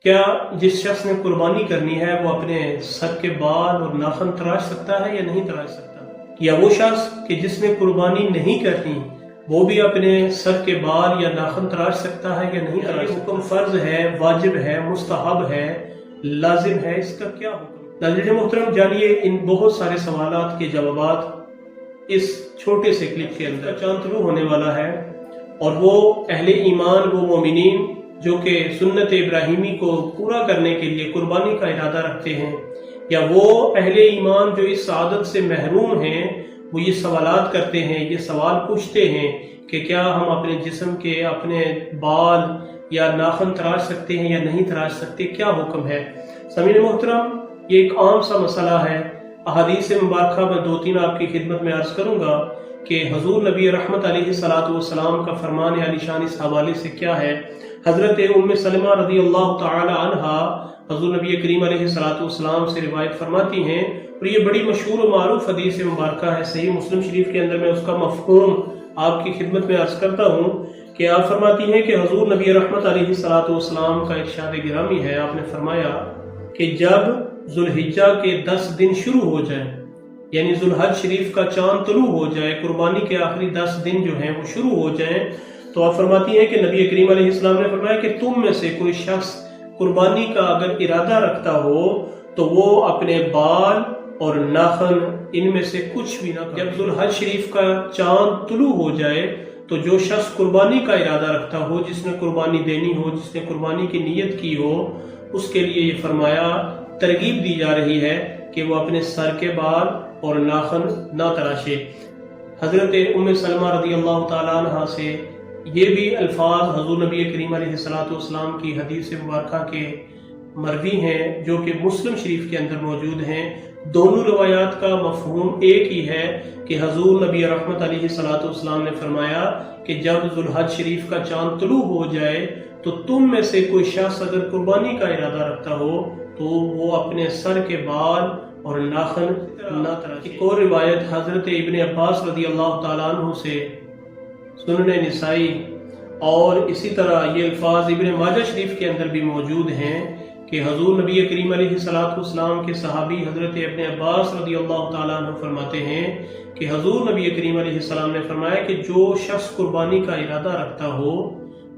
کیا جس شخص نے قربانی کرنی ہے وہ اپنے سر کے بال اور ناخن تراش سکتا ہے یا نہیں تراش سکتا؟ یا وہ شخص کہ جس نے قربانی نہیں کرنی وہ بھی اپنے سر کے بال یا ناخن تراش سکتا ہے یا نہیں تراش سکتا؟ حکم فرض ہے، واجب ہے، مستحب ہے، لازم ہے، اس کا کیا حکم؟ ناظرین محترم، جانیے ان بہت سارے سوالات کے جوابات اس چھوٹے سے کلپ کے اندر۔ چاند طلوع ہونے والا ہے اور وہ اہل ایمان، وہ مومنین جو کہ سنت ابراہیمی کو پورا کرنے کے لیے قربانی کا ارادہ رکھتے ہیں، یا وہ اہل ایمان جو اس سعادت سے محروم ہیں، وہ یہ سوالات کرتے ہیں، یہ سوال پوچھتے ہیں کہ کیا ہم اپنے جسم کے اپنے بال یا ناخن تراش سکتے ہیں یا نہیں تراش سکتے، کیا حکم ہے؟ سامعین محترم، یہ ایک عام سا مسئلہ ہے۔ احادیث مبارکہ میں 2-3 آپ کی خدمت میں عرض کروں گا کہ حضور نبی رحمت علیہ السلام کا فرمان علی شان اس حوالے سے کیا ہے۔ حضرت ام سلمہ رضی اللہ تعالی عنہا حضور نبی کریم علیہ السلام سے روایت فرماتی ہیں، اور یہ بڑی مشہور و معروف حدیث مبارکہ ہے، صحیح مسلم شریف کے اندر میں اس کا مفہوم آپ کی خدمت میں عرض کرتا ہوں کہ آپ فرماتی ہیں کہ حضور نبی رحمت علیہ السلام کا ارشاد گرامی ہے، آپ نے فرمایا کہ جب ذوالحجہ کے 10 دن شروع ہو جائیں، یعنی ذوالحج شریف کا چاند طلوع ہو جائے، قربانی کے آخری 10 دن جو ہیں وہ شروع ہو جائیں، تو آپ فرماتی ہیں کہ نبی کریم علیہ السلام نے فرمایا کہ تم میں سے کوئی شخص قربانی کا اگر ارادہ رکھتا ہو تو وہ اپنے بال اور ناخن ان میں سے کچھ بھی نہ کرے۔ جب ذوالحج شریف کا چاند طلوع ہو جائے تو جو شخص قربانی کا ارادہ رکھتا ہو، جس نے قربانی دینی ہو، جس نے قربانی کی نیت کی ہو، اس کے لیے یہ فرمایا، ترغیب دی جا رہی ہے کہ وہ اپنے سر کے بال اور ناخن نہ تراشے۔ حضرت ام سلمہ رضی اللہ تعالیٰ عنہ سے یہ بھی الفاظ حضور نبی کریم علیہ السلام کی حدیث مبارکہ کے مروی ہیں جو کہ مسلم شریف کے اندر موجود ہیں۔ دونوں روایات کا مفہوم ایک ہی ہے کہ حضور نبی رحمت علیہ السلام نے فرمایا کہ جب ذوالحج شریف کا چاند طلوع ہو جائے تو تم میں سے کوئی شخص اگر قربانی کا ارادہ رکھتا ہو تو وہ اپنے سر کے بال اور ناخن نہ تراشے۔ ایک اور روایت حضرت ابن عباس رضی اللہ تعالیٰ عنہ سے سنن نسائی اور اسی طرح یہ الفاظ ابن ماجہ شریف کے اندر بھی موجود ہیں کہ حضور نبی کریم علیہ السلام کے صحابی حضرت ابن عباس رضی اللہ تعالیٰ عنہ فرماتے ہیں کہ حضور نبی کریم علیہ السلام نے فرمایا کہ جو شخص قربانی کا ارادہ رکھتا ہو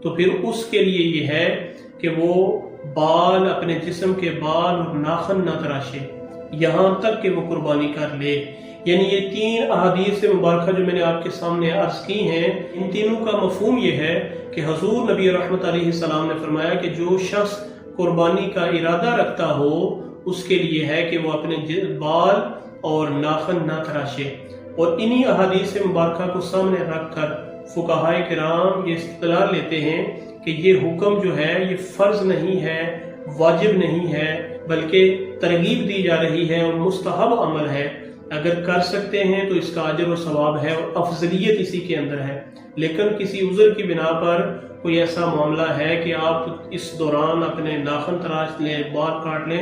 تو پھر اس کے لیے یہ ہے کہ وہ بال، اپنے جسم کے بال اور ناخن نہ تراشے یہاں تک کہ وہ قربانی کر لے۔ یعنی یہ 3 احادیث مبارکہ جو میں نے آپ کے سامنے عرض کی ہیں، ان تینوں کا مفہوم یہ ہے کہ حضور نبی رحمت علیہ السلام نے فرمایا کہ جو شخص قربانی کا ارادہ رکھتا ہو اس کے لیے ہے کہ وہ اپنے بال اور ناخن نہ تراشے۔ اور انہی احادیث مبارکہ کو سامنے رکھ کر فقہائے کرام یہ استدلال لیتے ہیں کہ یہ حکم جو ہے یہ فرض نہیں ہے، واجب نہیں ہے، بلکہ ترغیب دی جا رہی ہے اور مستحب عمل ہے۔ اگر کر سکتے ہیں تو اس کا اجر و ثواب ہے اور افضلیت اسی کے اندر ہے، لیکن کسی عذر کی بنا پر کوئی ایسا معاملہ ہے کہ آپ اس دوران اپنے ناخن تراش لیں، بال کاٹ لیں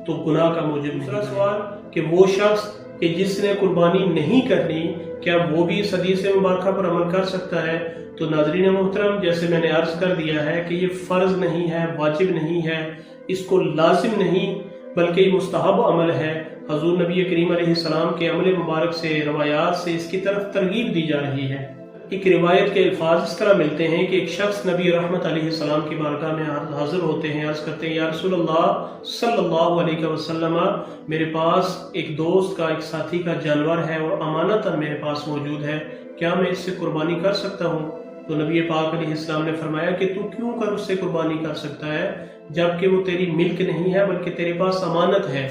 تو گناہ کا موجب نہیں۔ دوسرا سوال کہ وہ شخص کہ جس نے قربانی نہیں کرنی، کیا وہ بھی اس حدیث مبارکہ پر عمل کر سکتا ہے؟ تو ناظرین محترم، جیسے میں نے عرض کر دیا ہے کہ یہ فرض نہیں ہے، واجب نہیں ہے، اس کو لازم نہیں بلکہ یہ مستحب عمل ہے۔ حضور نبی کریم علیہ السلام کے عمل مبارک سے، روایات سے اس کی طرف ترغیب دی جا رہی ہے۔ ایک روایت کے الفاظ اس طرح ملتے ہیں کہ ایک شخص نبی رحمت علیہ السلام کی بارگاہ میں حاضر ہوتے ہیں، عرض کرتے ہیں، یا رسول اللہ صلی اللہ علیہ وسلم، میرے پاس ایک دوست کا، ایک ساتھی کا جانور ہے اور امانتاً میرے پاس موجود ہے، کیا میں اس سے قربانی کر سکتا ہوں؟ تو نبی پاک علیہ السلام نے فرمایا کہ تو کیوں کر اس سے قربانی کر سکتا ہے جبکہ وہ تیری ملک نہیں ہے بلکہ تیرے پاس امانت ہے؟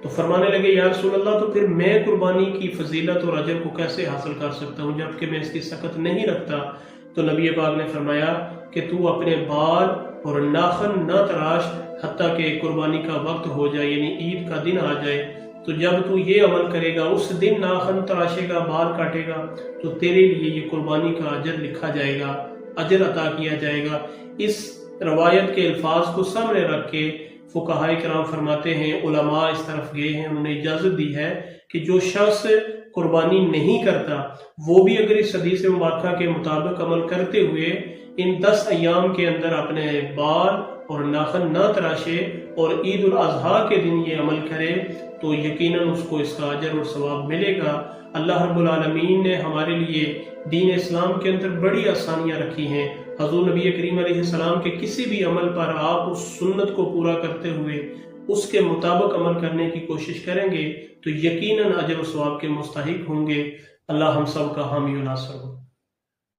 تو فرمانے لگے، یا رسول اللہ، تو پھر میں قربانی کی فضیلت اور اجر کو کیسے حاصل کر سکتا ہوں جبکہ میں اس کی سکت نہیں رکھتا؟ تو نبی پاک نے فرمایا کہ تو اپنے بال اور ناخن نہ تراش حتیٰ کہ قربانی کا وقت ہو جائے، یعنی عید کا دن آ جائے۔ تو جب تو یہ عمل کرے گا، اس دن ناخن تراشے گا، بال کاٹے گا، تو تیرے لیے یہ قربانی کا اجر لکھا جائے گا، اجر عطا کیا جائے گا۔ اس روایت کے الفاظ کو سامنے رکھ کے فقہائے کرام فرماتے ہیں، علماء اس طرف گئے ہیں، انہوں نے اجازت دی ہے کہ جو شخص قربانی نہیں کرتا وہ بھی اگر اس حدیث مبارکہ کے مطابق عمل کرتے ہوئے ان 10 ایام کے اندر اپنے بال اور ناخن نہ تراشے اور عید الاضحیٰ کے دن یہ عمل کرے تو یقیناً اس کو اس کا اجر اور ثواب ملے گا۔ اللہ رب العالمین نے ہمارے لیے دین اسلام کے اندر بڑی آسانیاں رکھی ہیں۔ حضور نبی کریم علیہ السلام کے کسی بھی عمل پر آپ اس سنت کو پورا کرتے ہوئے اس کے مطابق عمل کرنے کی کوشش کریں گے تو یقیناً اجر و ثواب کے مستحق ہوں گے۔ اللہ ہم سب کا حامی و ناصر ہو۔